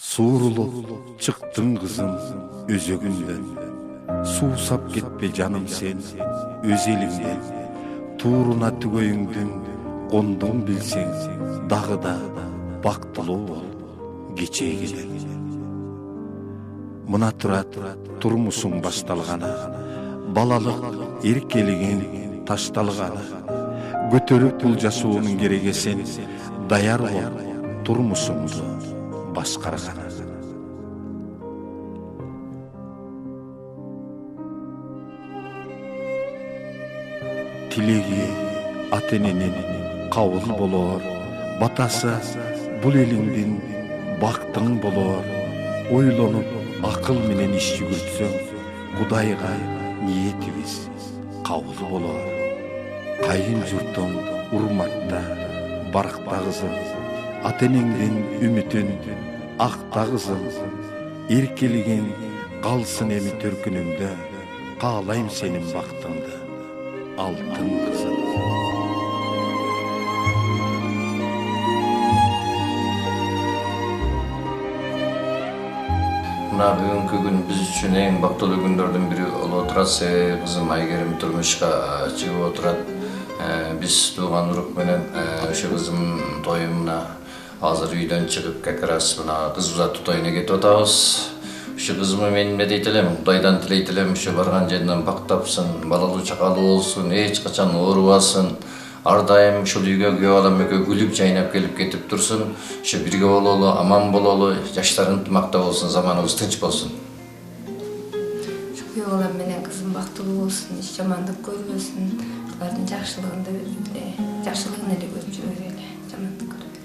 Suurulup çıktın kızım özөгүндөн. Suusap ketpe canım sen öz elimden. Tuğruna tügöйүңдүн кондуң билсең, дагы да бактылуу бол кечегиден. Мына турат турмушуң башталганы, балалык эркелигиң ташталганы. Көтөрүп бул жашоонун керегесин, даяр бол турмушуңду башкарганы. Тилеги ата эненин кабыл болор, батасы бул элиңдин бактың болор. Ойлонуп акыл менен иш жүгүртсөң, Кудайга ниетибиз кабыл болор. Кайын журтуң урматта, баракта кызым, ата энеңдин үмүтүн акта кызым. Эркелигин калсын эми төркүнүңдө, каалайм сенин бактыңды, алтын кызым. Мына бүгүнкү күн биз үчүн эң бактылуу күндөрдүн бири болуп отурат. Кызым Айгерим турмушка чыгып отурат. Биз тууган урук менен ошо кызым тоюмуна азыр үйдөн чыгып как раз мына кыз узатуу тоюна кетип атабыз. Ошо кызымы мен эмне дейт элем, Кудайдан тилейт элем, ошо барган жеринен бактапсын, балалуу чакалуу болсун, эч качан оорубасын. Ар дайым ушул үйгө күйөө балам экөө күлүп жайнап келип кетип турсун. Ошо бирге бололу, аман бололу, жаштар ынтымакта болсун, заманыбыз тынч болсун. Күйөө балам менен кызым бактылуу болсун, эч жамандык көрбөсүн. Алардын жакшылыгын эле көрүп жүрө эле, жамандык көрбөйт.